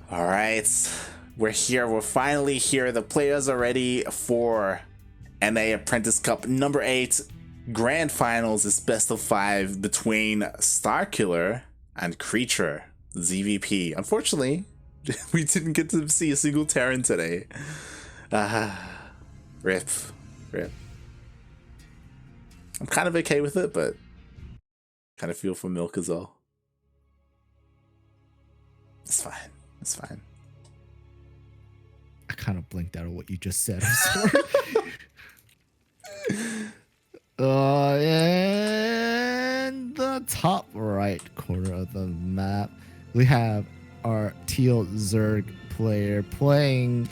All right, we're here. We're finally here. The players are ready for NA Apprentice Cup number 8 Grand Finals. Is best of 5 between Starkiller and Creature ZVP. Unfortunately, we didn't get to see a single Terran today. Rip. I'm kind of okay with it, but kind of feel for Milk as well. It's fine. It's fine. I kind of blinked out of what you just said. I'm sorry. In the top right corner of the map, we have our Teal Zerg player playing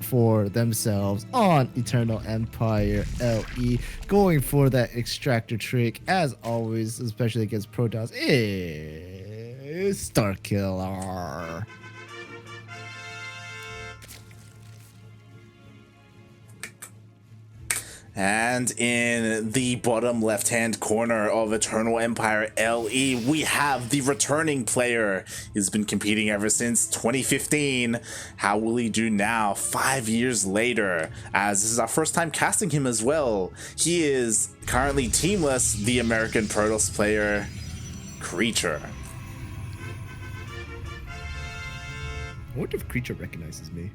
for themselves on Eternal Empire LE, going for that extractor trick as always, especially against Protoss. Is Starkiller. And in the bottom left-hand corner of Eternal Empire LE, we have the returning player. He's been competing ever since 2015. How will he do now, 5 years later? As this is our first time casting him as well. He is currently teamless, the American Protoss player, Creature. I wonder if Creature recognizes me.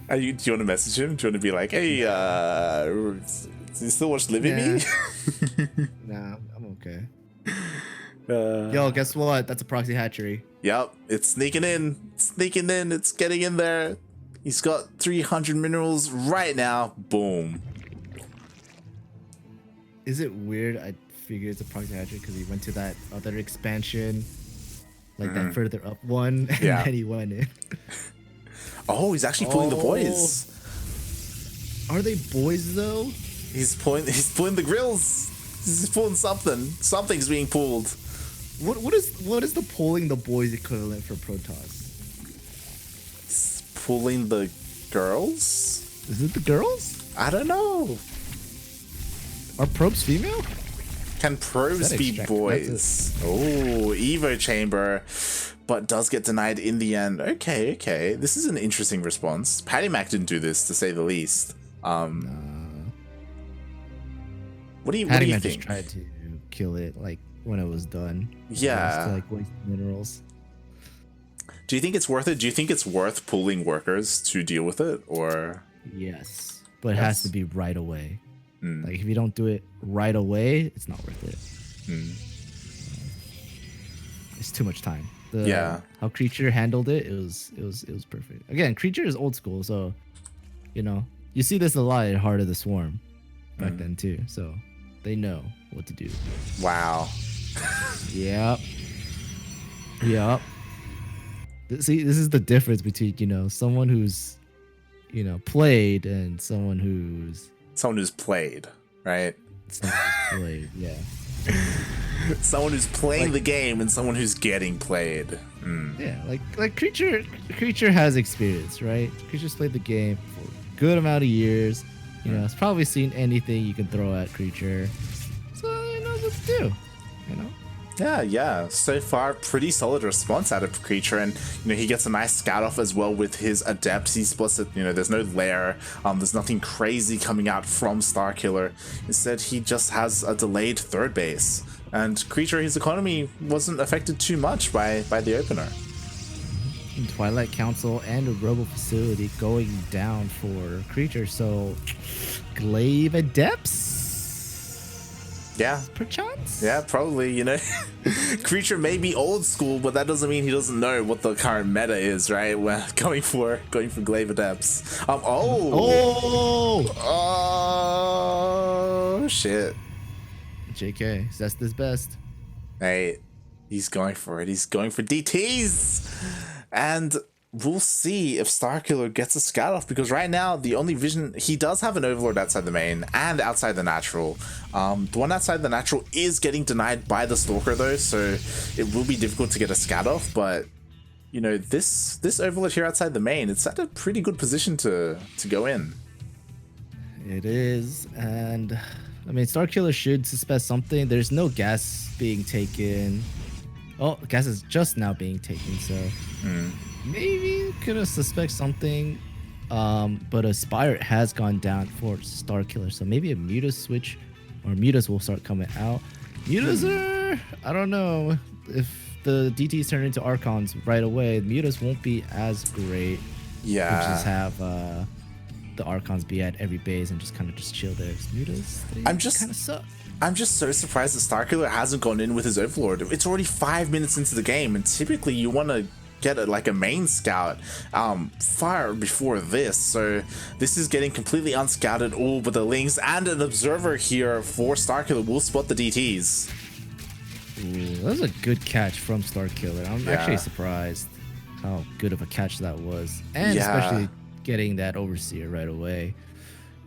Do you want to message him? Do you want to be like, hey, do you still watch Living Me? Nah, I'm okay. Yo, guess what? That's a proxy hatchery. Yep, it's sneaking in. It's sneaking in. It's getting in there. He's got 300 minerals right now. Boom. Is it weird? I figured it's a proxy hatchery because he went to that other expansion, like that further up one, and then he went in. Oh, he's actually pulling the boys. Are they boys though? He's pulling the grills. He's pulling something. Something's being pulled. What is the pulling the boys equivalent for Protoss? He's pulling the girls? Is it the girls? I don't know. Are probes female? Can probes be boys? Oh, Evo chamber. But does get denied in the end. Okay. This is an interesting response. Patty Mac didn't do this, to say the least. What do you Patty Mac think? just tried to kill it like when it was done. Yeah. To, like, waste minerals. Do you think it's worth it? Do you think it's worth pulling workers to deal with it, or? Yes, but it has to be right away. Like if you don't do it right away, it's not worth it. It's too much time. How Creature handled it, it was perfect. Again, Creature is old school, so you see this a lot in Heart of the Swarm back then too. So they know what to do. Wow. Yep. See, this is the difference between someone who's played and someone who's played, right? Someone who's played, yeah. Someone who's playing the game and someone who's getting played. Yeah, like Creature has experience, right? Creature's played the game for a good amount of years. It's probably seen anything you can throw at Creature, so he knows what to do. Yeah. So far, pretty solid response out of Creature, and he gets a nice scout off as well with his Adept. He spots that there's no lair, there's nothing crazy coming out from Starkiller. Instead, he just has a delayed third base, and Creature, his economy wasn't affected too much by the opener. And Twilight Council and a Robo Facility going down for Creature, so Glaive Adepts. Yeah. Perchance? Yeah, probably, Creature may be old school, but that doesn't mean he doesn't know what the current meta is, right? We're going for Glaive Adepts. Oh shit. JK, Zest is best. Hey, he's going for it. He's going for DTs. And we'll see if Starkiller gets a scout off, because right now the only vision, he does have an Overlord outside the main and outside the natural. The one outside the natural is getting denied by the Stalker though, so it will be difficult to get a scout off, but this Overlord here outside the main, it's at a pretty good position to go in. It is, and I mean Starkiller should suspect something. There's no gas being taken. Oh, gas is just now being taken, so maybe could have suspect something. But a Spire has gone down for StarKiller, so maybe a Mutas switch or Mutas will start coming out. Mutas are, I don't know, if the DTs turn into Archons right away, Mutas won't be as great. Yeah. You just have the Archons be at every base and just kind of just chill there. Mutas, kind of suck. I'm just so surprised that StarKiller hasn't gone in with his Overlord. It's already 5 minutes into the game, and typically you want to get a main scout far before this. So this is getting completely unscouted, all but the Lings, and an observer here for StarKiller will spot the DTs. Ooh, that was a good catch from StarKiller. I'm actually surprised how good of a catch that was, and especially getting that Overseer right away.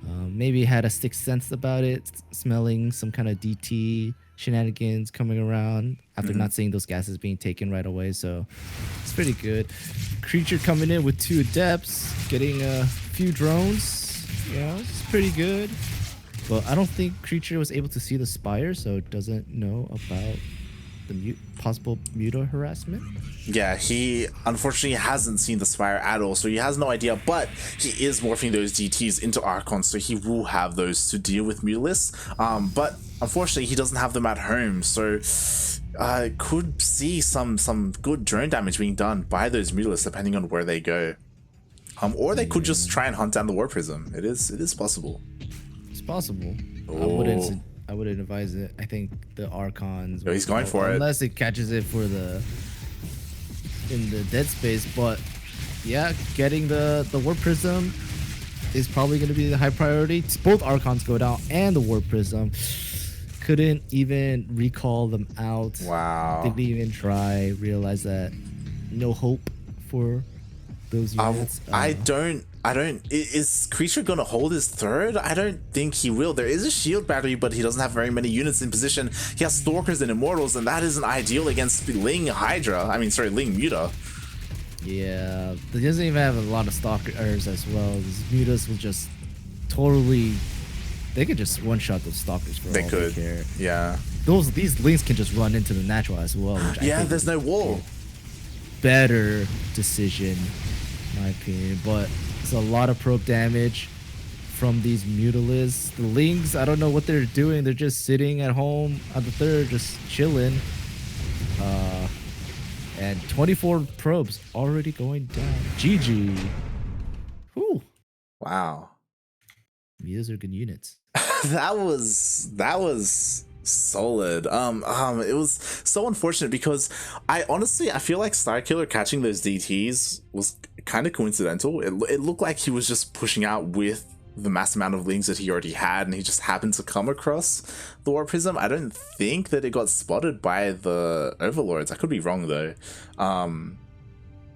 Maybe had a sixth sense about it, smelling some kind of DT shenanigans coming around after not seeing those gases being taken right away. So it's pretty good. Creature coming in with 2 adepts, getting a few drones. Yeah, it's pretty good. But I don't think Creature was able to see the Spire, so doesn't know about the possible Muta harassment. Yeah, he unfortunately hasn't seen the Spire at all, so he has no idea, but he is morphing those DTs into Archons, so he will have those to deal with Mutalisk. But unfortunately, he doesn't have them at home, so could see some good drone damage being done by those Mutalisks depending on where they go. Or they could just try and hunt down the War Prism. It is possible. It's possible. Oh. I wouldn't advise it. I think the Archons. Oh, he's going for it. Unless it catches it for in the dead space. But yeah, getting the War Prism is probably going to be the high priority. Both Archons go down and the War Prism. Couldn't even recall them out. Wow. Didn't even try. Realized that no hope for those units. Is Creature gonna hold his third? I don't think he will. There is a shield battery, but he doesn't have very many units in position. He has Stalkers and Immortals, and that isn't ideal against Ling Hydra. Ling Muta. Yeah, he doesn't even have a lot of Stalkers as well. These Mutas will just totally, they could just one-shot those Stalkers for all they care. Yeah. These Lings can just run into the natural as well. Which I think there's no wall. Better decision, in my opinion, but it's a lot of probe damage from these Mutalisks. The Lings, I don't know what they're doing. They're just sitting at home on the third, just chilling. And 24 probes already going down. GG. Whew. Wow. These are good units. that was solid. It was so unfortunate because I feel like StarKiller catching those DTs was kind of coincidental. It looked like he was just pushing out with the mass amount of Lings that he already had, and he just happened to come across the War Prism. I don't think that it got spotted by the Overlords. I could be wrong though.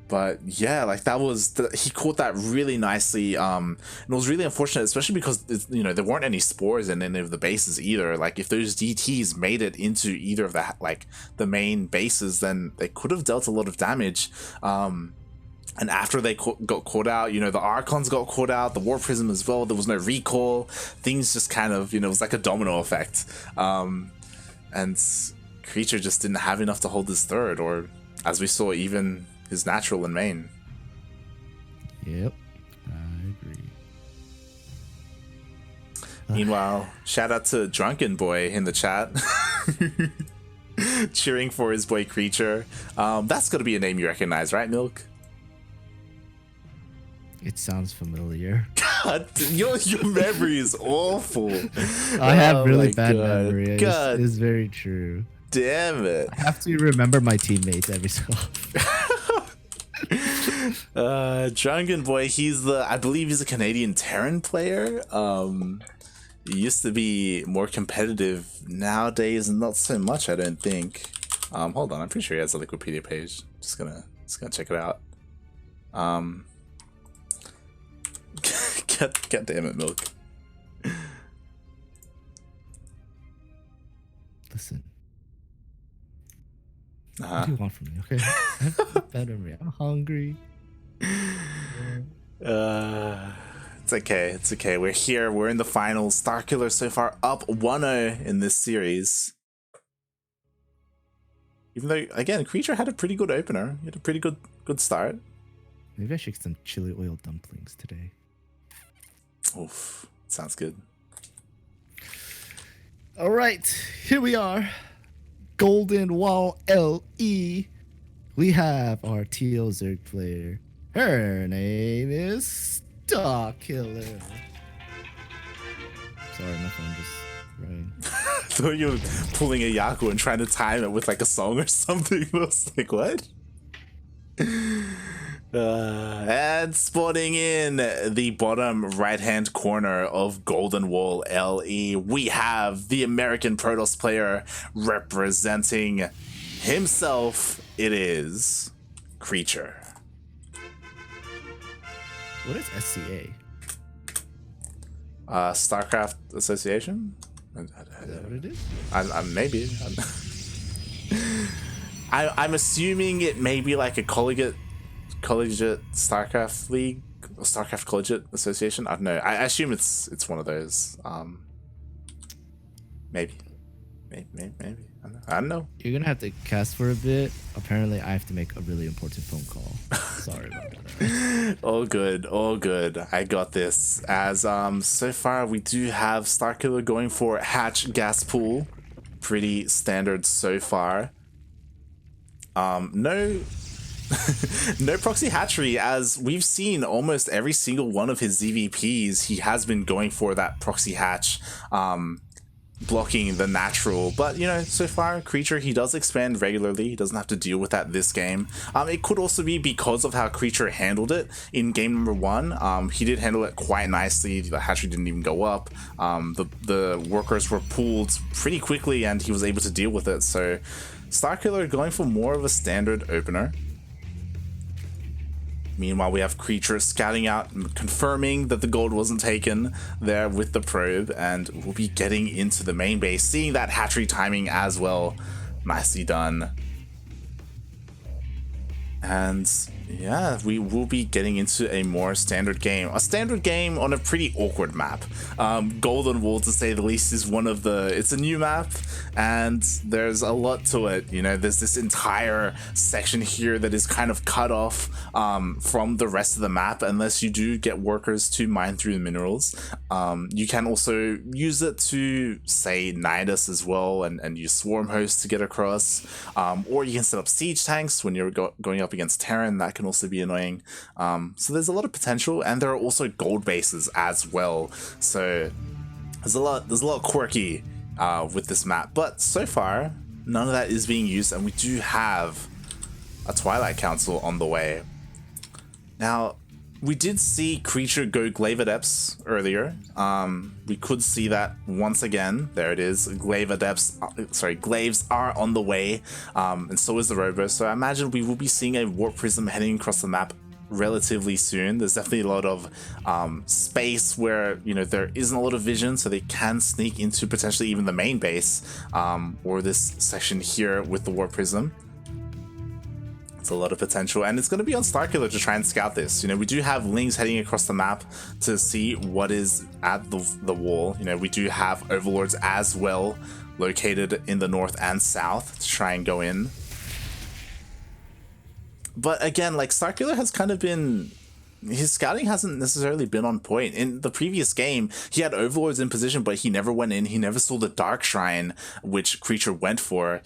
But yeah, like that was he caught that really nicely. And it was really unfortunate, especially because there weren't any spores in any of the bases either. Like if those DTs made it into either of the main bases, then they could have dealt a lot of damage. And after they got caught out, the Archons got caught out, the War Prism as well. There was no recall. Things just kind of, it was like a domino effect. And Creature just didn't have enough to hold his third, or as we saw, even his natural and main. Yep, I agree. Meanwhile, shout out to Drunken Boy in the chat. Cheering for his boy Creature. That's got to be a name you recognize, right, Milk? It sounds familiar. God, your memory is awful. I have really bad memory. God. It's very true. Damn it. I have to remember my teammates every so often. Drunken Boy, I believe he's a Canadian Terran player. He used to be more competitive. Nowadays, not so much, I don't think. Hold on, I'm pretty sure he has a Wikipedia page. Just gonna check it out. God damn it, Milk. Listen. What do you want from me? Okay. I have bad memory. I'm hungry. It's okay. It's okay. We're here. We're in the finals. StarKiller so far up 1-0 in this series. Even though, again, Creature had a pretty good opener. He had a pretty good start. Maybe I should get some chili oil dumplings today. Oof, sounds good. All right, here we are. Golden Wall LE. We have our TL Zerg player. Her name is StarKiller. Sorry, my phone just rang. I thought you were pulling a Yaku and trying to time it with like a song or something. I was like, what? And spawning in the bottom right-hand corner of Golden Wall LE, we have the American Protoss player representing himself. It is Creature. What is SCA? StarCraft Association? Is that what it is? Maybe. I'm assuming it may be like a collegiate StarCraft league or StarCraft Collegiate Association. I don't know. I assume it's one of those. Maybe. I don't know. You're gonna have to cast for a bit. Apparently, I have to make a really important phone call. Sorry about that. All good. I got this. As so far we do have StarKiller going for Hatch Gas Pool. Pretty standard so far. No no proxy hatchery, as we've seen almost every single one of his ZVPs. He has been going for that proxy hatch, blocking the natural. But you know, so far Creature, he does expand regularly. He doesn't have to deal with that this game. It could also be because of how Creature handled it in game number 1. He did handle it quite nicely. The hatchery didn't even go up. The workers were pulled pretty quickly and he was able to deal with it. So StarKiller going for more of a standard opener. Meanwhile, we have Creature scouting out, confirming that the gold wasn't taken there with the probe, and we'll be getting into the main base, seeing that hatchery timing as well. Nicely done. And yeah, we will be getting into a more standard game. A standard game on a pretty awkward map. Golden Wall, to say the least, is one of the... It's a new map, and there's a lot to it. You know, there's this entire section here that is kind of cut off from the rest of the map, unless you do get workers to mine through the minerals. You can also use it to, say, Nidus as well, and use Swarm Hosts to get across. Or you can set up siege tanks when you're going up against Terran. That can also be annoying. So there's a lot of potential, and there are also gold bases as well. So there's a lot quirky with this map, but so far none of that is being used, and we do have a Twilight Council on the way. Now, we did see Creature go Glaive Adepts earlier. We could see that once again. There it is. Glaives are on the way, and so is the Robo. So I imagine we will be seeing a Warp Prism heading across the map relatively soon. There's definitely a lot of space where, you know, there isn't a lot of vision, so they can sneak into potentially even the main base, or this section here with the Warp Prism. It's a lot of potential, and it's going to be on StarKiller to try and scout this. You know, we do have Lings heading across the map to see what is at the wall. You know, we do have Overlords as well located in the north and south to try and go in. But again, like, StarKiller has kind of been... His scouting hasn't necessarily been on point. In the previous game, he had Overlords in position, but he never went in. He never saw the Dark Shrine, which Creature went for.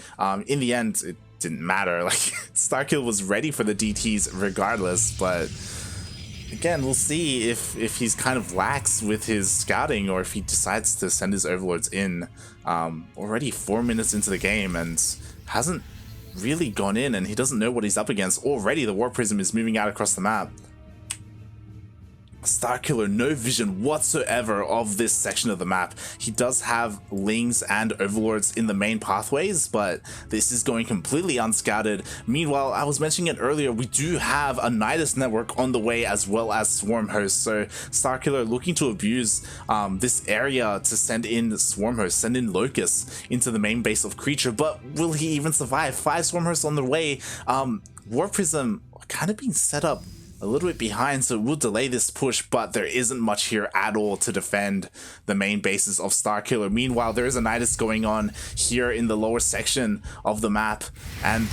In the end, it didn't matter. Like, StarKiller was ready for the DTs regardless, but again, we'll see if he's kind of lax with his scouting, or if he decides to send his Overlords in. Already 4 minutes into the game and hasn't really gone in, and he doesn't know what he's up against. Already the Warp Prism is moving out across the map. StarKiller, no vision whatsoever of this section of the map. He does have Lings and Overlords in the main pathways, but this is going completely unscouted. Meanwhile, I was mentioning it earlier, we do have a Nidus network on the way, as well as Swarm Hosts. So StarKiller looking to abuse this area to send in Swarm Hosts, send in Locusts into the main base of Creature. But will he even survive? 5 Swarm Hosts on the way. Warp Prism kind of being set up a little bit behind, so it will delay this push, but there isn't much here at all to defend the main bases of StarKiller. Meanwhile, there is a Nidus going on here in the lower section of the map, and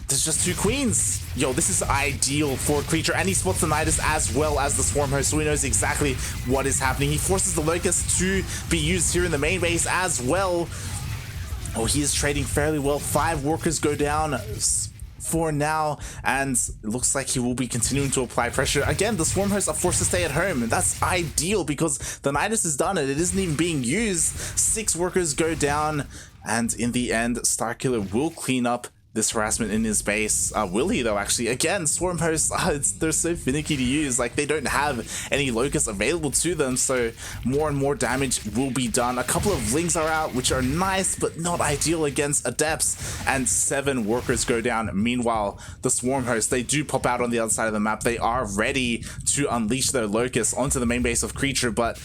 there's just 2 queens. Yo, this is ideal for Creature, and he spots the Nidus as well as the Swarm Host, so he knows exactly what is happening. He forces the Locust to be used here in the main base as well. Oh, he is trading fairly well. 5 workers go down for now, and it looks like he will be continuing to apply pressure. Again, the Swarm Hosts are forced to stay at home, and that's ideal because the Nidus is done and it isn't even being used. 6 workers go down, and in the end, StarKiller will clean up this harassment in his base. Will he though, actually? Again, Swarm Hosts, they're so finicky to use. Like, they don't have any Locusts available to them, so more and more damage will be done. A couple of Lings are out, which are nice, but not ideal against Adepts, and 7 workers go down. Meanwhile, the Swarm Hosts, they do pop out on the other side of the map. They are ready to unleash their Locusts onto the main base of Creature, but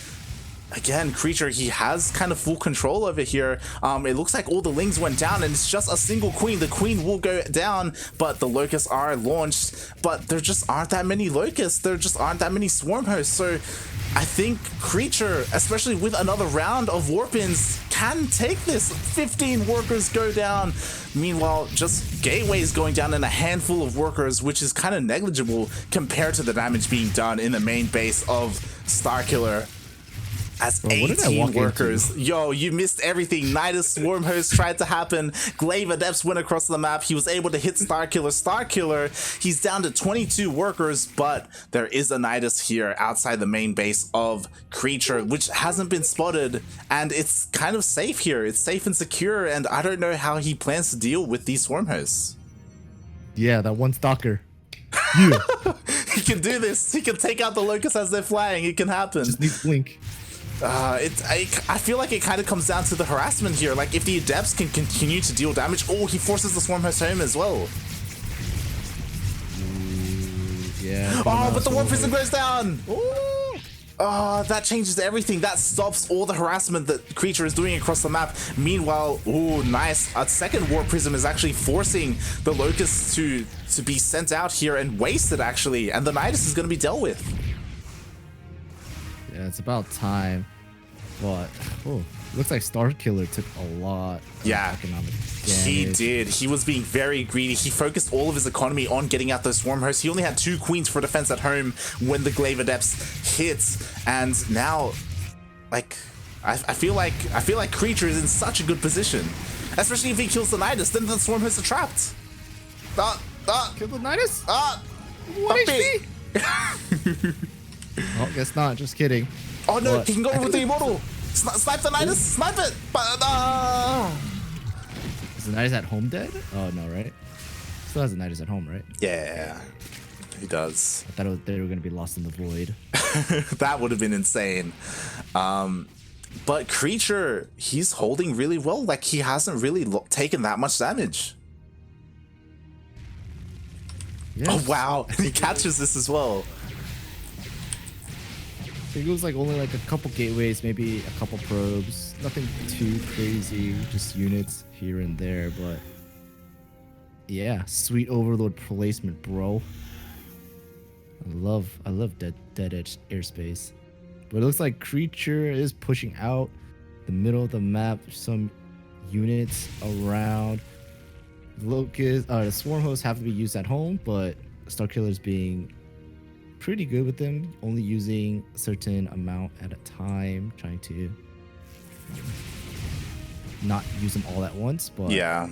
again, Creature, he has kind of full control over here. It looks like all the Lings went down, and it's just a single queen. The queen will go down, but the Locusts are launched. But there just aren't that many Locusts. There just aren't that many Swarm Hosts. So I think Creature, especially with another round of Warpins, can take this. 15 workers go down. Meanwhile, just Gateways going down and a handful of workers, which is kind of negligible compared to the damage being done in the main base of StarKiller. As 18 workers. Yo, you missed everything. Nidus Swarm Host tried to happen. Glaive Adepts went across the map. He was able to hit StarKiller. StarKiller, he's down to 22 workers, but there is a Nidus here outside the main base of Creature, which hasn't been spotted, and it's kind of safe here. It's safe and secure, and I don't know how he plans to deal with these Swarm Hosts. Yeah, that one Stalker. Yeah. He can do this. He can take out the Locusts as they're flying. It can happen. Just needs Blink. I feel like it kind of comes down to the harassment here. Like, if the Adepts can continue to deal damage, oh, he forces the Swarm Host home as well. Yeah. Oh, but the Warp Prism goes down. Oh, that changes everything. That stops all the harassment that Creature is doing across the map. Meanwhile, oh, nice. A second Warp Prism is actually forcing the Locusts to be sent out here and wasted, actually. And the Nidus is going to be dealt with. Yeah, it's about time. But looks like StarKiller took a lot of economic damage. He did. He was being very greedy. He focused all of his economy on getting out those Swarm Hosts. He only had 2 queens for defense at home when the Glaive Adepts hit. And now, like, I feel like Creature is in such a good position. Especially if he kills the Nidus, then the Swarm Hosts are trapped. Kill the Nidus? 1 HP. Oh, guess not. Just kidding. Oh no, he can go with the Immortal. Snipe the Nidus. Snipe it. Is the Nidus at home dead? Oh no, right? Still has the Nidus at home, right? Yeah, he does. I thought they were gonna be lost in the void. That would have been insane. But Creature, he's holding really well. Like, he hasn't really taken that much damage. Yes. Oh wow, he catches this as well. It was like only like a couple gateways, maybe a couple probes. Nothing too crazy, just units here and there, but yeah, sweet Overlord placement, bro. I love dead edge airspace. But it looks like Creature is pushing out the middle of the map. Some units around. The Swarm Hosts have to be used at home, but StarKiller is being pretty good with them, only using a certain amount at a time, trying to not use them all at once. But yeah,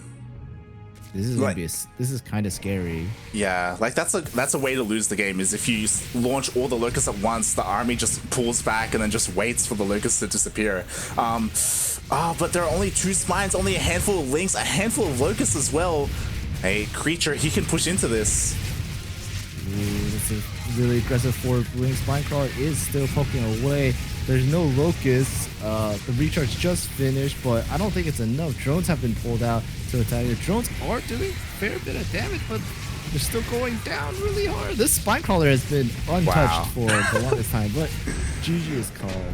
this is this is kind of scary. Yeah, like that's a way to lose the game, is if you launch all the Locusts at once, the army just pulls back and then just waits for the Locusts to disappear. But there are only 2 spines, only a handful of Lings, a handful of Locusts as well. Hey, Creature, he can push into this. Ooh, this is really aggressive for Wing Spinecrawler is still poking away. There's no Locusts. The recharge just finished, but I don't think it's enough. Drones have been pulled out to attack. The drones are doing a fair bit of damage, but they're still going down really hard. This Spinecrawler has been untouched for the longest time, but GG is called.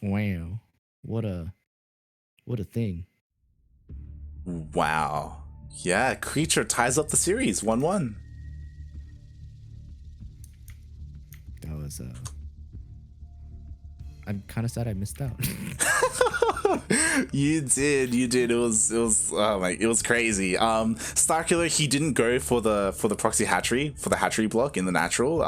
Wow. What a thing. Wow. Yeah, Creature ties up the series 1-1. was I'm kind of sad I missed out. You did. It was oh my, it was crazy. Starkiller, he didn't go for the proxy hatchery, for the hatchery block in the natural.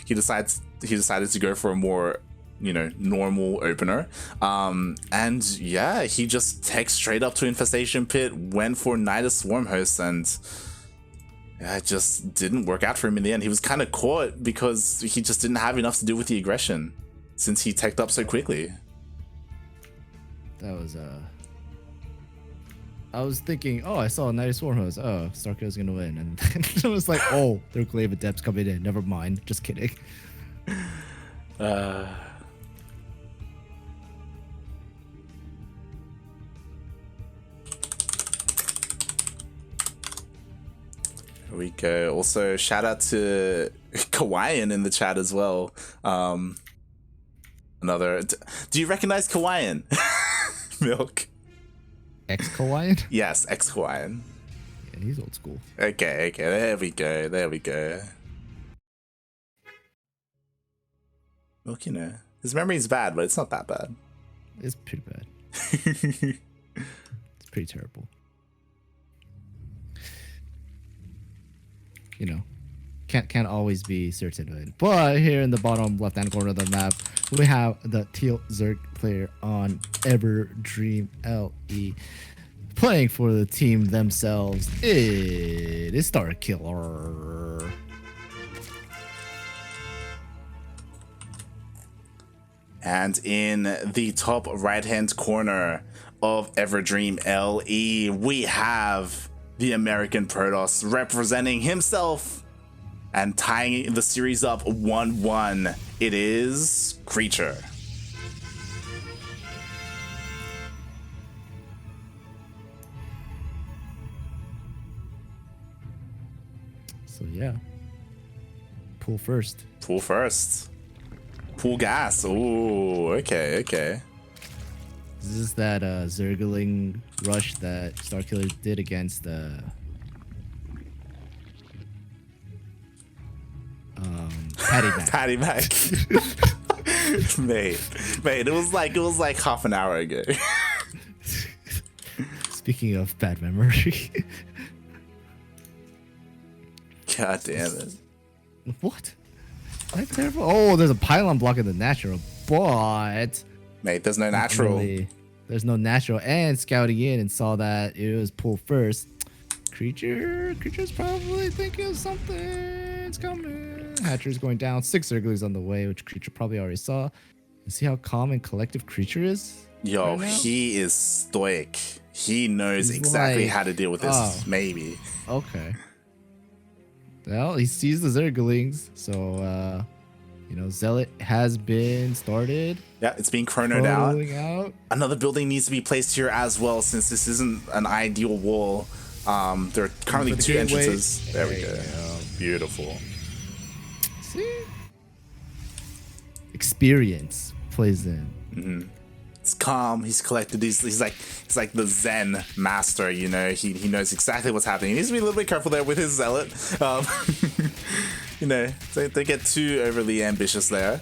He decided to go for a more, you know, normal opener. And yeah, he just teched straight up to Infestation Pit, went for Knight of Swarm Host, and yeah, it just didn't work out for him in the end. He was kind of caught because he just didn't have enough to do with the aggression since he teched up so quickly. That was I was thinking, oh, I saw a Knight of Swarm Host. Oh, StarKiller's gonna win, and then I was like, oh, their Glaive Adepts coming in. Never mind. Just kidding. Here we go. Also, shout out to Kawaiian in the chat as well. Another. Do you recognize Kawaiian? Milk. Ex-Kawaiian? Yes, ex-Kawaiian. Yeah, he's old school. Okay. There we go. Milk, you know, his memory's bad, but it's not that bad. It's pretty bad. It's pretty terrible. You know, can't always be certain. But here in the bottom left-hand corner of the map, we have the Teal Zerg player on Everdream LE playing for the team themselves. It is StarKiller. And in the top right-hand corner of Everdream LE, we have the American Protoss representing himself and tying the series up 1-1. It is Creature. So yeah, pool first. Pool gas. Ooh, okay. This is that Zergling rush that StarKiller did against Patty Mac. mate, it was like half an hour ago. Speaking of bad memory. God damn it. What? That's terrible. Oh, there's a pylon blocking the natural, but mate, there's no natural. There's no natural, and scouting in and saw that it was pull first. Creature's probably thinking of something's coming. Hatcher's going down. 6 Zerglings on the way, which Creature probably already saw. And see how calm and collective Creature is? Yo, right, he is stoic. He knows exactly like, how to deal with this, maybe. Okay. Well, he sees the Zerglings, so you know, Zealot has been started. Yeah, it's being chronoed out. Another building needs to be placed here as well, since this isn't an ideal wall. There are currently 2 entrances. There we go. Beautiful. See? Experience plays in. Mm-hmm. It's calm. He's collected. He's like the Zen master. You know, he knows exactly what's happening. He needs to be a little bit careful there with his Zealot. You know, they get too overly ambitious there.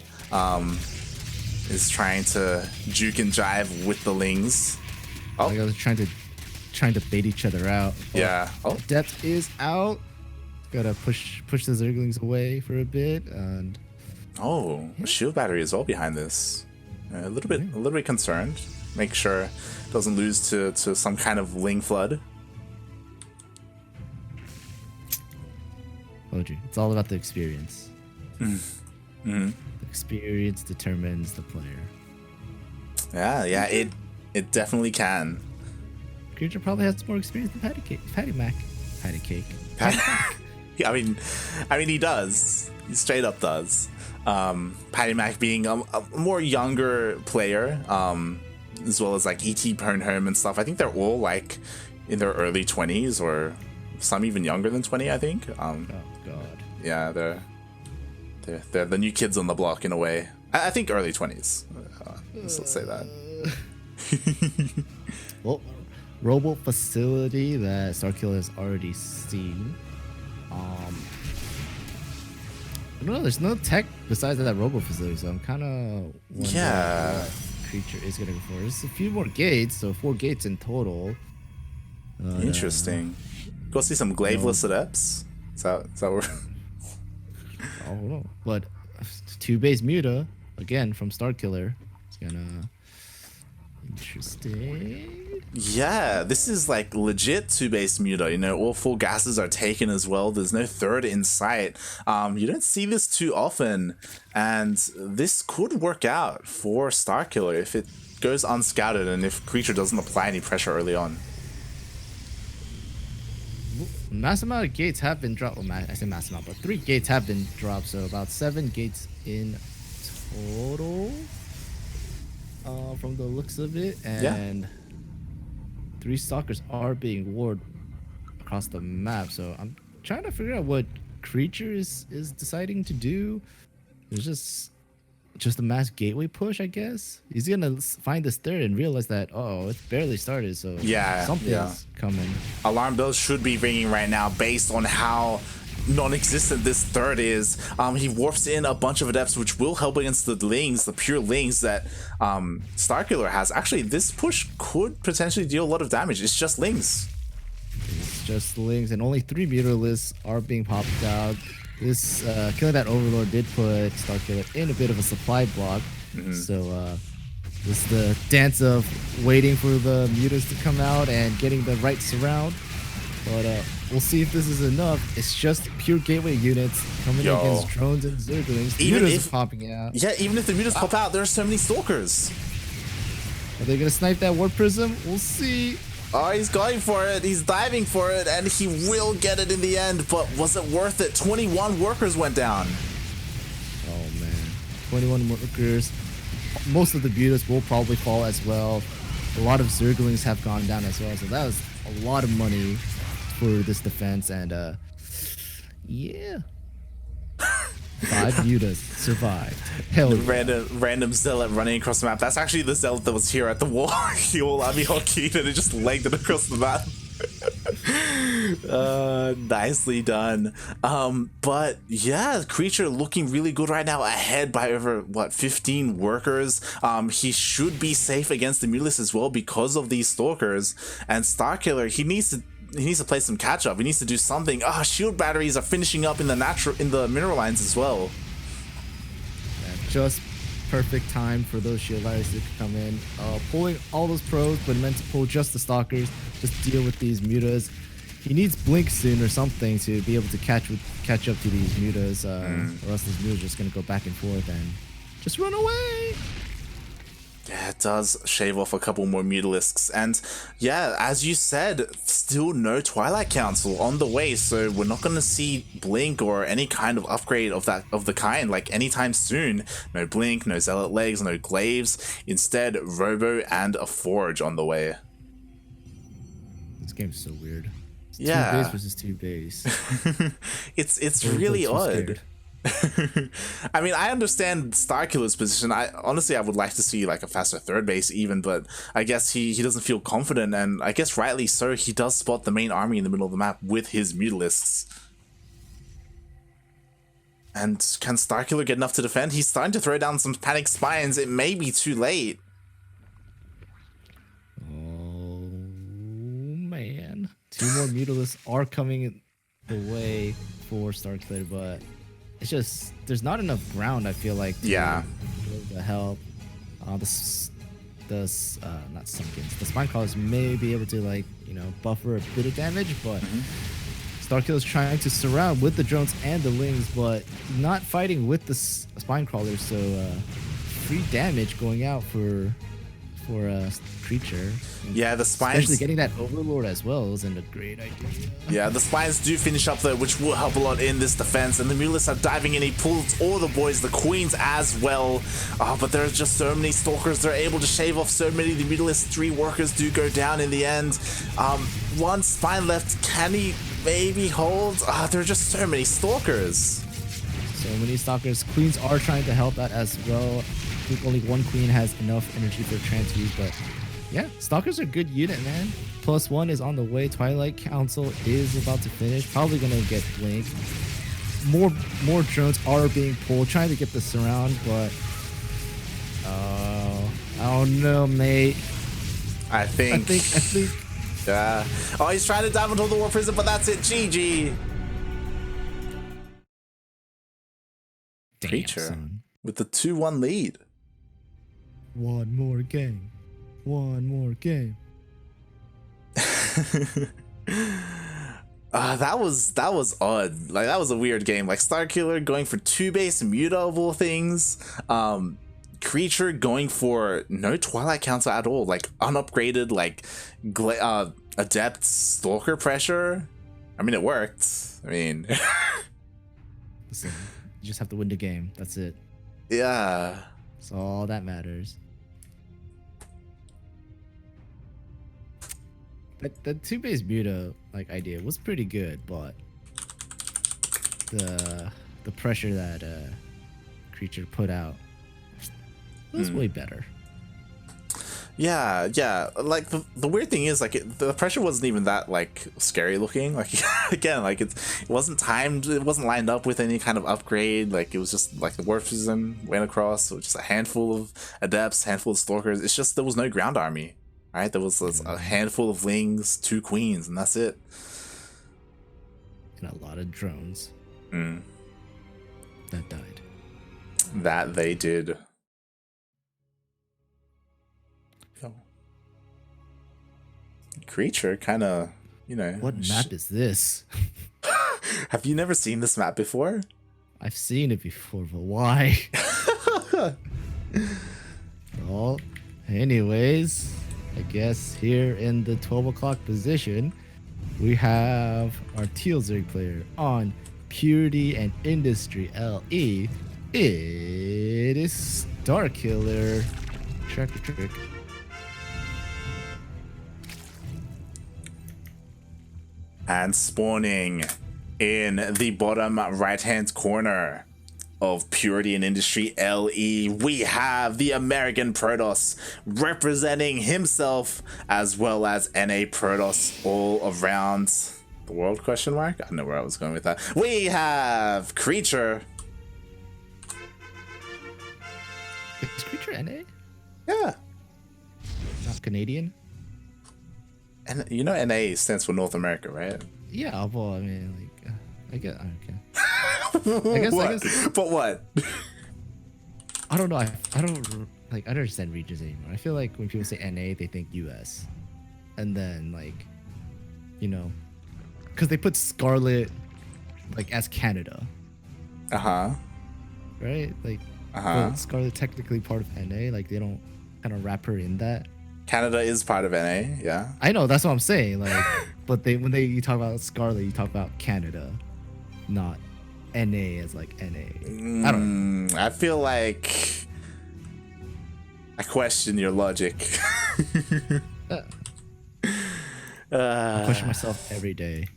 Is trying to juke and jive with the Lings. Oh, like I was trying to bait each other out. Yeah. Oh, depth is out. Gotta push the Zerglings away for a bit, and a shield battery is all behind this. A little bit concerned. Make sure it doesn't lose to some kind of Ling flood. Told you, it's all about the experience. Mm-hmm. The experience determines the player. Yeah, it definitely can. Creature probably has more experience than Patty Mac. I mean, he does. He straight up does. Patty Mac being a more younger player, as well as like E.T. Burnhome and stuff. I think they're all like in their early 20s, or some even younger than 20, I think. Oh god. Yeah, they're the new kids on the block in a way. I think early 20s. Let's say that. Well, Robo facility that StarKiller has already seen. No, there's no tech besides that robo facility, so I'm kind of wondering what creature is gonna go for. There's a few more gates, so 4 gates in total. Interesting. Go see some glaveless adepts. Is that what? Oh no, but 2 base Muta again from Starkiller. It's gonna interesting. Yeah, this is like legit 2-base Muta. You know, all 4 gases are taken as well. There's no third in sight. You don't see this too often, and this could work out for Starkiller if it goes unscouted and if creature doesn't apply any pressure early on. Mass amount of gates have been dropped. Well, I say mass amount, but 3 gates have been dropped, so about 7 gates in total from the looks of it, and 3 stalkers are being warded across the map. So I'm trying to figure out what creature is deciding to do. There's just a mass gateway push, I guess. He's gonna find this third and realize that, oh, it's barely started, so something's coming. Alarm bells should be ringing right now based on how non-existent this third is. He warps in a bunch of adepts, which will help against the lings, the pure lings that Starkiller has. Actually, this push could potentially deal a lot of damage. It's just lings. It's just lings, and only 3 mutalisks are being popped out. This killing that Overlord did put Starkiller in a bit of a supply block. So this is the dance of waiting for the mutas to come out and getting the right surround. But we'll see if this is enough. It's just pure gateway units coming against drones and zerglings. Mutas are popping out. Yeah, even if the mutas pop out, there are so many stalkers. Are they gonna snipe that Warp Prism? We'll see. Oh, he's going for it. He's diving for it, and he will get it in the end. But was it worth it? 21 workers went down. Oh man, 21 workers. Most of the mutas will probably fall as well. A lot of zerglings have gone down as well. So that was a lot of money for this defense, and yeah. 5 mutas survived. Hell yeah. Random zealot running across the map. That's actually the zealot that was here at the wall. He all army hotkeyed and it just legged it across the map. Nicely done. But yeah, creature looking really good right now, ahead by over 15 workers. He should be safe against the Mutalisk as well because of these stalkers. And Starkiller, he needs to play some catch up. He needs to do something. Shield batteries are finishing up in the mineral lines as well. Yeah, just perfect time for those shield batteries to come in. Pulling all those pros, but meant to pull just the stalkers. Just deal with these mutas. He needs blink soon or something to be able to catch up to these mutas, or else these mutas are just gonna go back and forth and just run away. Yeah, it does shave off a couple more Mutalisks. And yeah, as you said, still no Twilight Council on the way, so we're not going to see Blink or any kind of upgrade of the kind like anytime soon. No Blink, no Zealot Legs, no Glaives. Instead, Robo and a Forge on the way. This game's so weird. It's 2 base versus 2 base. It's really odd. I mean, I understand Starkiller's position. I would like to see like a faster 3rd base even, but I guess he doesn't feel confident, and I guess rightly so. He does spot the main army in the middle of the map with his Mutalisks. And can Starkiller get enough to defend? He's starting to throw down some panic spines. It may be too late. Oh man, 2 more Mutalisks are coming the way for Starkiller, but it's just there's not enough ground, I feel like, to help. Not Sunkins. The Spine Crawlers may be able to, like, buffer a bit of damage, but Starkiller's trying to surround with the drones and the lings, but not fighting with the Spine Crawlers, so free damage going out for creature. Yeah, the spines, especially getting that Overlord as well, wasn't a great idea. Yeah, the spines do finish up though, which will help a lot in this defense, and the Mutalisks are diving in. He pulls all the boys, the queens as well. But there's just so many stalkers. They're able to shave off so many. The Mutalisks 3 workers do go down in the end. 1 spine left. Can he maybe hold? There are just so many stalkers. So many stalkers. Queens are trying to help that as well. I think only 1 queen has enough energy for transfuse, but yeah, stalkers are a good unit, man. +1 is on the way. Twilight Council is about to finish. Probably gonna get Blink. more drones are being pulled, trying to get the surround, but I don't know, mate. I think. Yeah. Oh, he's trying to dive into the war prison, but that's it. GG. Damn, Creature son. with the 2-1 lead. One more game. That was odd. Like, that was a weird game. Like, StarKiller going for 2-base Muta of all things. Creature going for no Twilight counter at all. Like, unupgraded, like, Adept Stalker pressure. I mean, it worked. I mean... Listen, you just have to win the game. That's it. Yeah. That's all that matters. The 2-base Muta like idea was pretty good, but the pressure that Creature put out was way better. Yeah. Like the weird thing is, like, the pressure wasn't even that like scary looking. Like, again, like it wasn't timed. It wasn't lined up with any kind of upgrade. Like, it was just like the warp system went across. So just a handful of adepts, handful of stalkers. It's just there was no ground army. Right, there was a handful of lings, 2 queens, and that's it. And a lot of drones that died. That they did. Creature kind of, you know. What map is this? Have you never seen this map before? I've seen it before, but why? Well, anyways, I guess here in the 12 o'clock position, we have our Teal Zerg player on Purity and Industry LE. It is StarKiller. Trick. And spawning in the bottom right-hand corner of Purity and Industry LE, we have the American Protoss representing himself, as well as NA Protoss all around the world, question mark? I don't know where I was going with that. We have Creature. Is Creature NA? Yeah. Not Canadian? And you know NA stands for North America, right? Yeah, well, I mean, like, I get, okay. I guess. But what? I don't know. I don't understand regions anymore. I feel like when people say NA, they think US, and then like, you know, because they put Scarlet like as Canada. Right? Like, well, Scarlet technically part of NA. Like, they don't kind of wrap her in that. Canada is part of NA. Yeah. I know. That's what I'm saying. Like, but you talk about Scarlet, you talk about Canada, not NA as like NA. I don't know. I feel like I question your logic. I question myself every day.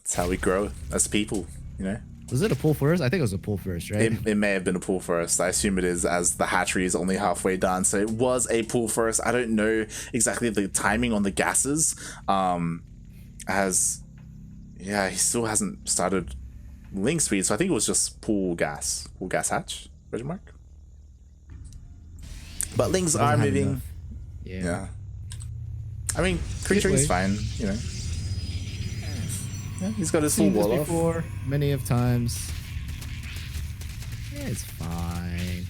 It's how we grow as people, you know. Was it a pull first? I think it was a pull first, right? It may have been a pull first. I assume it is, as the hatchery is only halfway done. So it was a pull first. I don't know exactly the timing on the gases. As yeah, he still hasn't started link speed, so I think it was just pull gas hatch, question mark. But links are moving. Yeah. I mean, Creature is fine, you know. Yeah, he's got his full wall off. Before, many of times. Yeah, it's fine.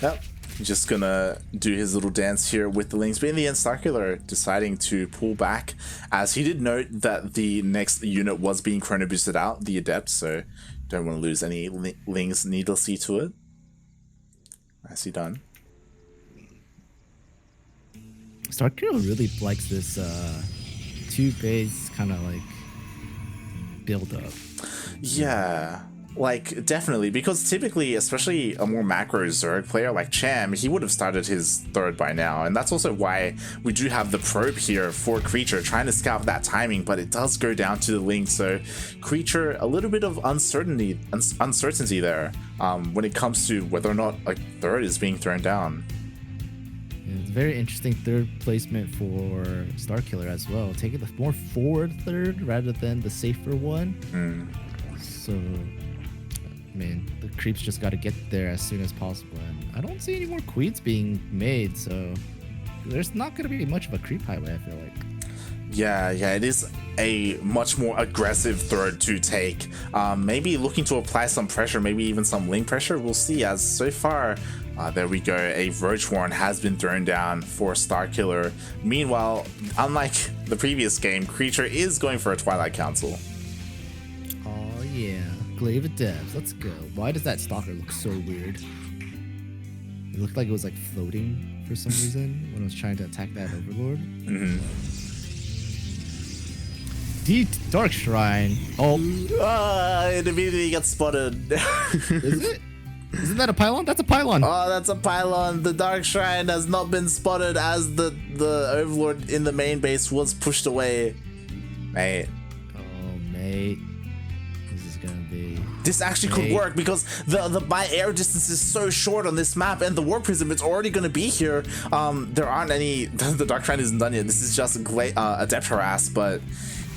Yep. Just gonna do his little dance here with the links, but in the end, StarKiller deciding to pull back, as he did note that the next unit was being chrono boosted out, the Adept, so don't want to lose any links needlessly to it. Nicely done. StarKiller really likes this 2-base kind of like build up. Yeah. Like, definitely, because typically, especially a more macro Zerg player like Cham, he would have started his 3rd by now, and that's also why we do have the probe here for Creature, trying to scout that timing, but it does go down to the link, so Creature, a little bit of uncertainty there when it comes to whether or not a 3rd is being thrown down. Yeah, it's very interesting third placement for StarKiller as well. Taking the more forward third rather than the safer one. So, man, the creeps just got to get there as soon as possible. And I don't see any more queens being made, so there's not going to be much of a creep highway, I feel like. Yeah, it is a much more aggressive third to take. Maybe looking to apply some pressure, maybe even some link pressure. We'll see, as so far, there we go, a Roach Warren has been thrown down for StarKiller. Meanwhile, unlike the previous game, Creature is going for a Twilight Council. Oh yeah, Glaive of Devs, let's go. Why does that Stalker look so weird? It looked like it was like floating for some reason when I was trying to attack that Overlord. Deep Dark Shrine. Oh, it immediately gets spotted. Is it? Isn't that a pylon? That's a pylon. Oh, that's a pylon. The Dark Shrine has not been spotted as the Overlord in the main base was pushed away. Mate. Oh, mate. This is gonna be... This actually could work because the by air distance is so short on this map, and the Warp Prism, it's already going to be here. There aren't any... The Dark Shrine isn't done yet. This is just Adept Harass, but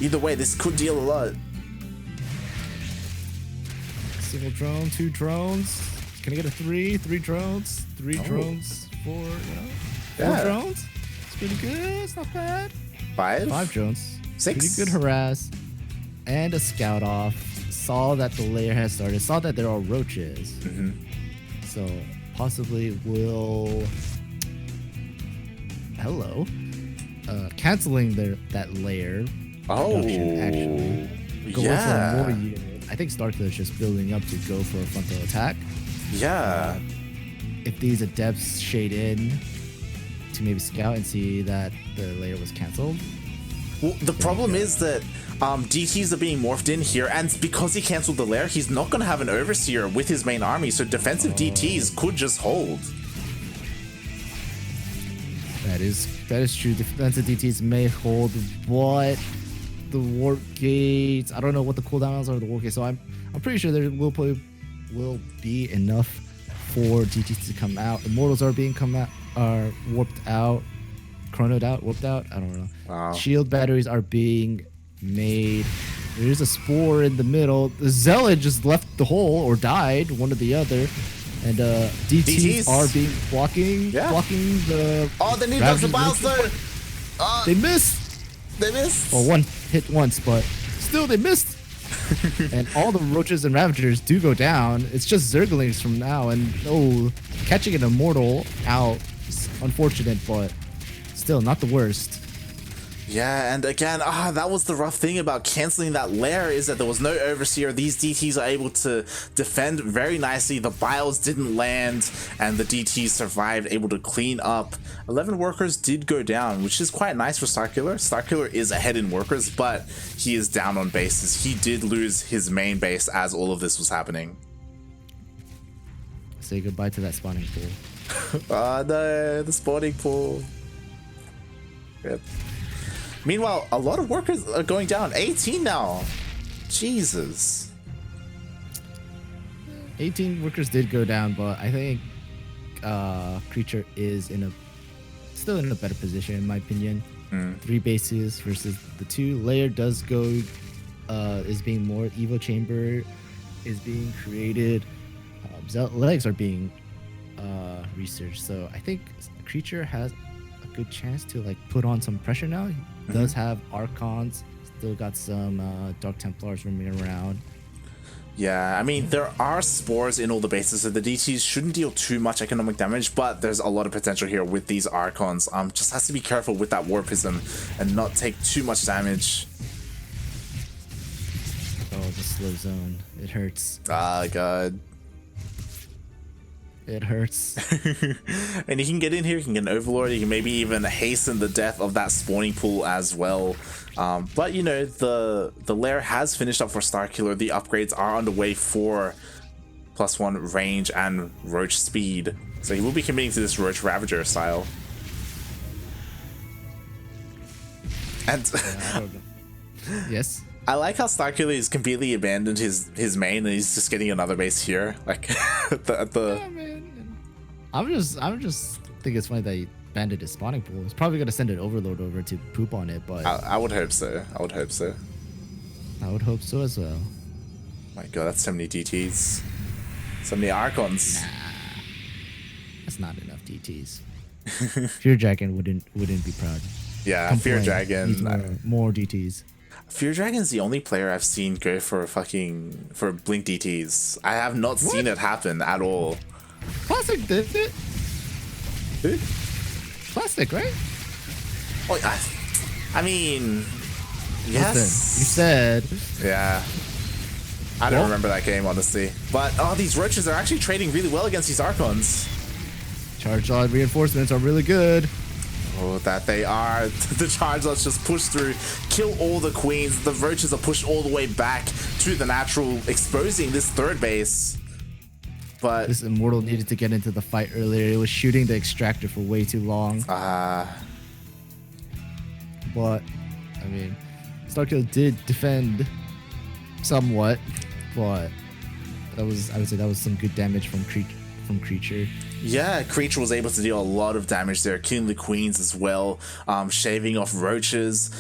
either way, this could deal a lot. Single drone, 2 drones. Can I get a 3? 3 drones, 3 drones, 4, you know? 4 drones. It's pretty good. It's not bad. 5 drones. 6. Pretty good harass. And a scout off. Saw that the layer has started. Saw that there are roaches. So possibly will... Hello. Canceling that layer. Production, actually. Going for more units. I think StarKiller is just building up to go for a frontal attack. Yeah. If these adepts shade in to maybe scout and see that the layer was canceled. Well, the problem is that DTs are being morphed in here, and because he canceled the lair, he's not going to have an Overseer with his main army, so defensive DTs could just hold. That is true. Defensive DTs may hold, but the warp gates, I don't know what the cooldowns are of the warp gates, so I'm pretty sure there will be enough for DTs to come out. Immortals are being warped out, chronoed out, warped out. I don't know. Wow. Shield batteries are being made. There's a spore in the middle. The Zealot just left the hole or died, one or the other. And DTs are being blocking the. Oh, they need Dr. Biles though. They missed. Well, one hit once, but still they missed. And all the roaches and ravagers do go down. It's just Zerglings from now, and catching an immortal out is unfortunate, but still not the worst. Yeah, and again, that was the rough thing about canceling that lair, is that there was no Overseer. These DTs are able to defend very nicely. The Biles didn't land, and the DTs survived, able to clean up. 11 workers did go down, which is quite nice for StarKiller. StarKiller is ahead in workers, but he is down on bases. He did lose his main base as all of this was happening. Say goodbye to that spawning pool. Oh no, the spawning pool. Yep. Meanwhile, a lot of workers are going down. 18 now. Jesus. 18 workers did go down, but I think Creature is still in a better position, in my opinion. 3 bases versus the 2. Layer does go, is being more. Evo Chamber is being created. Legs are being researched. So I think Creature has a good chance to put on some pressure now. He does have Archons, still got some Dark Templars roaming around. Yeah, I mean, there are spores in all the bases, so the DTs shouldn't deal too much economic damage, but there's a lot of potential here with these Archons. Just has to be careful with that Warpism and not take too much damage. Oh, the slow zone. It hurts. Ah, God. It hurts. And he can get in here, he can get an Overlord, he can maybe even hasten the death of that spawning pool as well. But you know, the lair has finished up for StarKiller. The upgrades are underway for +1 range and Roach speed. So he will be committing to this Roach Ravager style. And yes. I like how StarKiller has completely abandoned his main and he's just getting another base here. Like at the Yeah, man. I'm just think it's funny that expanded his spawning pool. He's probably gonna send an overlord over to poop on it, but I would hope so. I would hope so. I would hope so as well. My god, that's so many DTs. So many Archons. Nah, that's not enough DTs. Fear Dragon wouldn't be proud. Yeah, Fear Dragon. More DTs. Fear Dragon's the only player I've seen go for blink DTs. I have not seen it happen at all. Plastic did it. Who? Plastic, right? Oh, I mean, yes. Listen, you said. Yeah. I don't remember that game, honestly. But, these roaches are actually trading really well against these Archons. Charge Lord reinforcements are really good. Oh, that they are. The Charge Lords just push through, kill all the queens. The roaches are pushed all the way back to the natural, exposing this third base. But this Immortal needed to get into the fight earlier. It was shooting the extractor for way too long. But, I mean, StarKiller did defend somewhat, but I would say that was some good damage from Creature. Yeah, Creature was able to deal a lot of damage there, killing the queens as well, shaving off roaches.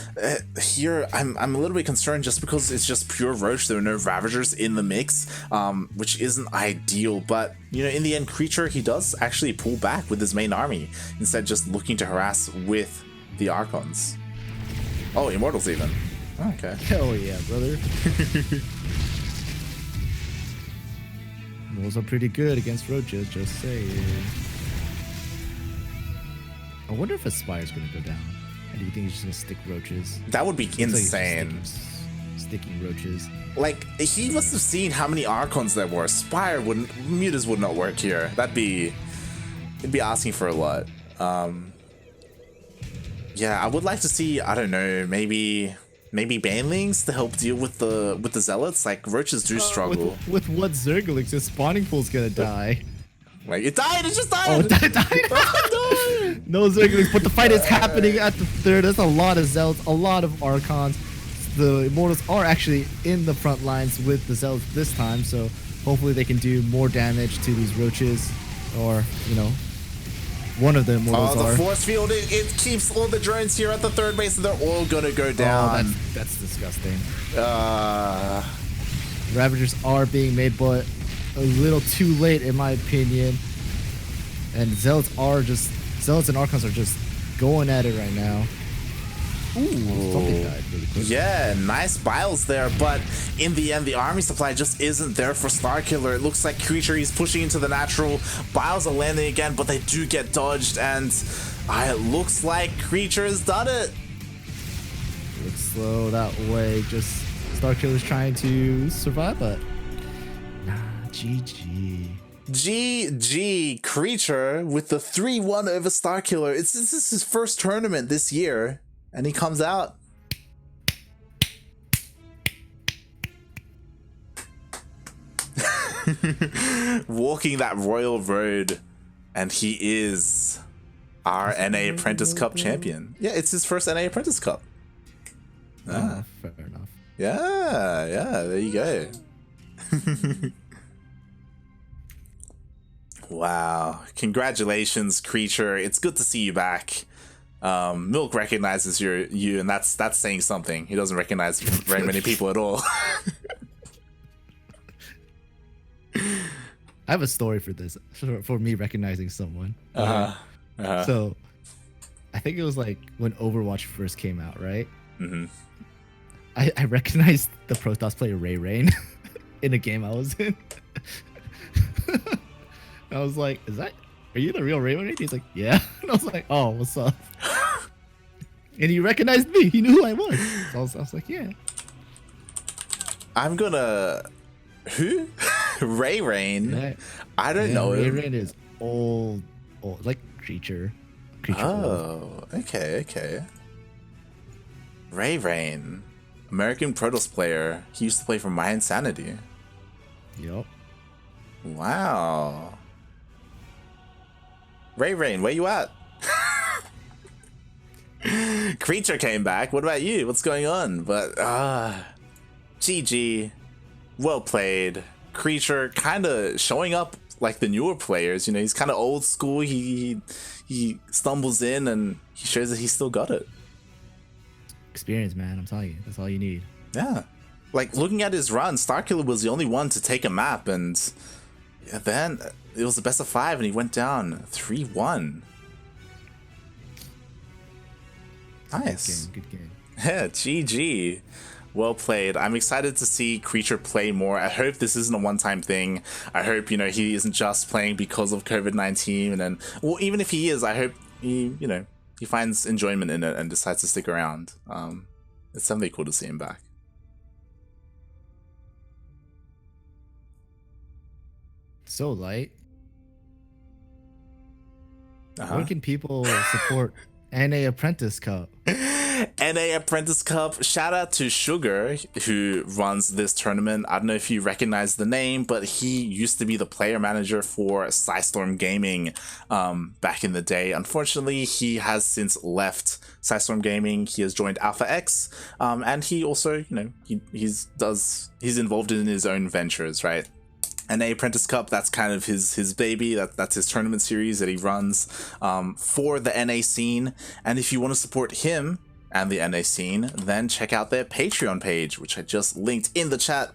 Here, I'm a little bit concerned just because it's just pure roach. There are no Ravagers in the mix, which isn't ideal. But, you know, in the end, Creature, he does actually pull back with his main army, instead just looking to harass with the Archons. Oh, Immortals even. Oh, okay. Hell yeah, brother. Those are pretty good against roaches, just saying. I wonder if Aspire's gonna go down. Or do you think he's just gonna stick roaches? That would be insane. Like sticking roaches. Like, he must have seen how many Archons there were. Spire wouldn't, Mutas would not work here. It'd be asking for a lot. Yeah, I would like to see, I don't know, maybe banelings to help deal with the zealots. Like, roaches do struggle. With what Zerglings? His spawning pool's gonna die. Like, it died! It just died! Oh, it died! No Zerglings, but the fight is happening at the third. There's a lot of zealots, a lot of Archons. The Immortals are actually in the front lines with the zealots this time, so hopefully they can do more damage to these roaches, or, you know, one of the Immortals the force field, it keeps all the drones here at the third base, and they're all gonna go down. Oh, that's disgusting. Ravagers are being made, but a little too late, in my opinion. And Zealots and Archons are just going at it right now. Ooh, something died really quick. Yeah, nice biles there, but in the end, the army supply just isn't there for StarKiller. It looks like Creature, he's pushing into the natural. Biles are landing again, but they do get dodged, and it looks like Creature has done it. Looks slow that way. Just StarKiller's trying to survive, but GG. GG, Creature with the 3-1 over StarKiller. This is his first tournament this year. And he comes out. Walking that royal road. And he is our NA Apprentice Cup champion. Yeah, it's his first NA Apprentice Cup. Fair enough. Yeah, there you go. Wow. Congratulations, Creature. It's good to see you back. Milk recognizes you, and that's saying something. He doesn't recognize very many people at all. I have a story for this, for me recognizing someone. So, I think it was like when Overwatch first came out, right? Mm-hmm. I recognized the Protoss player Ray Rain in a game I was in. I was like, are you the real Ray Rain? He's like, yeah. And I was like, oh, what's up? And he recognized me. He knew who I was. So I was like, yeah. I'm gonna... Who? Ray Rain? Yeah. I don't know Ray him. Rain is old, like Creature. Oh, okay. Ray Rain. American Protoss player. He used to play for My Insanity. Yup. Wow. Ray Rain, where you at? Creature came back. What about you? What's going on? But GG. Well played. Creature kind of showing up like the newer players. You know, he's kind of old school. He stumbles in and he shows that he's still got it. Experience, man. I'm telling you, that's all you need. Yeah, like looking at his run, StarKiller was the only one to take a map, and then it was the best of 5, and he went down 3-1. Nice. Good game. Yeah, GG. Well played. I'm excited to see Creature play more. I hope this isn't a one-time thing. I hope, you know, he isn't just playing because of COVID-19. And then, well, even if he is, I hope he, you know, he finds enjoyment in it and decides to stick around. It's something cool to see him back. So light. Where can people support NA Apprentice Cup? NA Apprentice Cup. Shout out to Sugar, who runs this tournament. I don't know if you recognize the name, but he used to be the player manager for Psystorm Gaming back in the day. Unfortunately, he has since left Psystorm Gaming. He has joined Alpha X, and he also, you know, he's involved in his own ventures, right? NA Apprentice Cup, that's kind of his baby. That's his tournament series that he runs for the NA scene. And if you want to support him and the NA scene, then check out their Patreon page, which I just linked in the chat.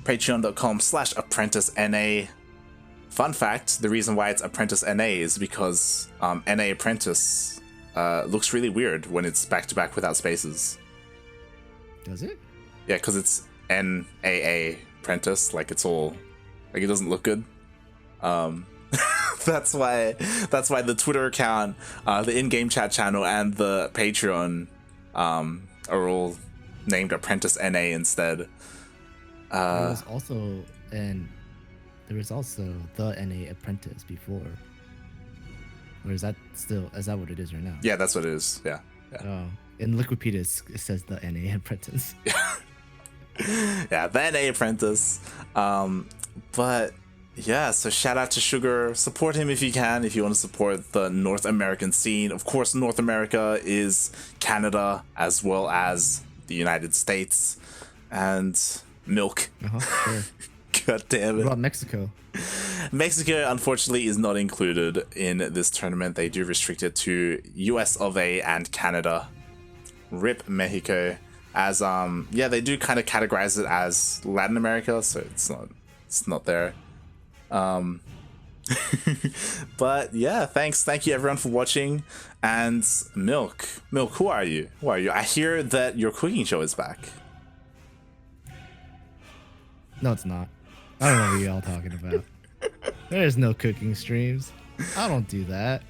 Patreon.com/ApprenticeNA. Fun fact, the reason why it's Apprentice NA is because NA Apprentice looks really weird when it's back-to-back without spaces. Does it? Yeah, because it's NAA Apprentice, like it's all, like it doesn't look good. That's why the Twitter account, the in-game chat channel, and the Patreon are all named Apprentice NA instead. There was also the NA Apprentice before. Or is that what it is right now? Yeah, that's what it is. Yeah. Oh, in Wikipedia it says the NA Apprentice. Yeah, the NA Apprentice. But yeah, so shout out to Sugar. Support him if you can, if you want to support the North American scene. Of course, North America is Canada as well as the United States and Milk. Sure. God damn it. What about Mexico? Mexico, unfortunately, is not included in this tournament. They do restrict it to US of A and Canada. RIP Mexico. As yeah, they do kind of categorize it as Latin America, so it's not there. But yeah, thank you everyone for watching. And Milk, who are you? I hear that your cooking show is back. No, it's not. I don't know what y'all talking about. There's no cooking streams. I don't do that.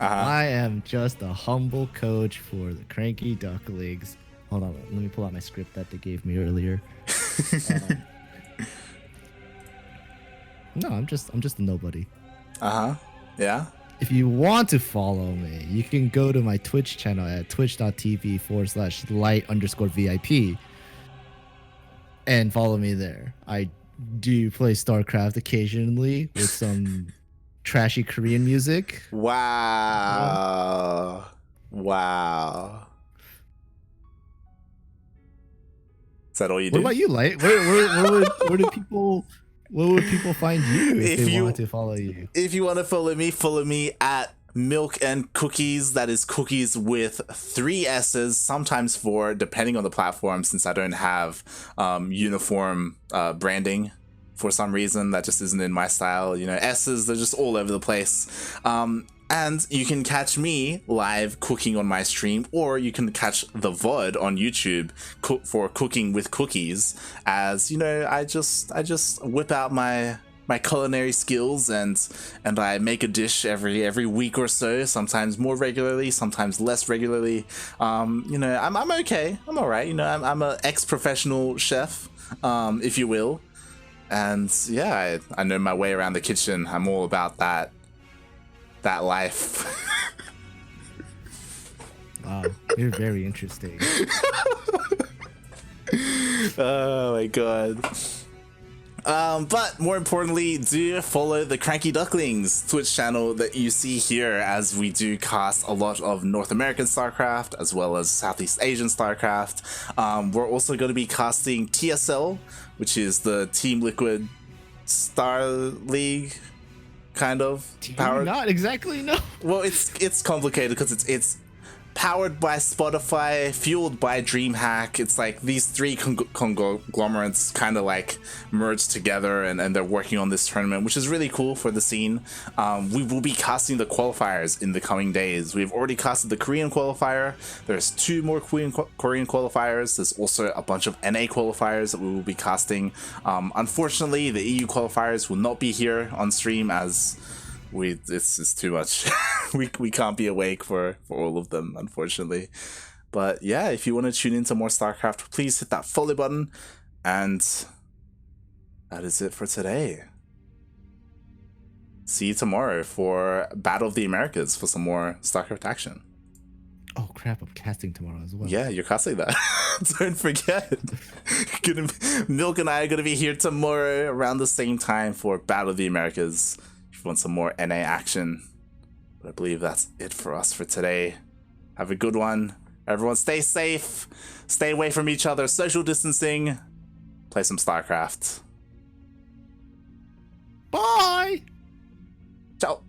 I am just a humble coach for the CranKy Ducklings. Hold on, let me pull out my script that they gave me earlier. No, I'm just a nobody. Yeah. If you want to follow me, you can go to my Twitch channel at twitch.tv/light_VIP and follow me there. I do play StarCraft occasionally with some trashy Korean music. Wow. Wow. Is that all you do? What about you, Light? Where would people find you if they want to follow you? If you want to follow me at Milkncookiesss. That is cookies with 3 S's, sometimes 4, depending on the platform, since I don't have uniform branding for some reason. That just isn't in my style. You know, S's, they're just all over the place. And you can catch me live cooking on my stream, or you can catch the VOD on YouTube for Cooking with Cookies. As you know, I just whip out my culinary skills and I make a dish every week or so, sometimes more regularly, sometimes less regularly. You know, I'm okay. I'm all right. You know, I'm an ex-professional chef, if you will. And yeah, I know my way around the kitchen. I'm all about that life. Wow, you're very interesting. Oh my god. But more importantly, do follow the CranKy Ducklings Twitch channel that you see here, as we do cast a lot of North American StarCraft as well as Southeast Asian StarCraft. We're also going to be casting TSL, which is the Team Liquid Star League kind of powered. Not exactly, no. Well, it's complicated because it's powered by Spotify, fueled by DreamHack. It's like these three conglomerates kind of like merged together, and they're working on this tournament, which is really cool for the scene. We will be casting the qualifiers in the coming days. We've already casted the Korean qualifier. There's 2 more Korean qualifiers. There's also a bunch of NA qualifiers that we will be casting. Unfortunately, the EU qualifiers will not be here on stream as it's too much. we can't be awake for all of them, unfortunately. But yeah, if you want to tune into more StarCraft, please hit that follow button. And that is it for today. See you tomorrow for Battle of the Americas for some more StarCraft action. Oh crap, I'm casting tomorrow as well. Yeah, you're casting that. Don't forget. Milk and I are gonna be here tomorrow around the same time for Battle of the Americas. Want some more NA action. But I believe that's it for us for today. Have a good one. Everyone stay safe. Stay away from each other. Social distancing. Play some StarCraft. Bye. Ciao.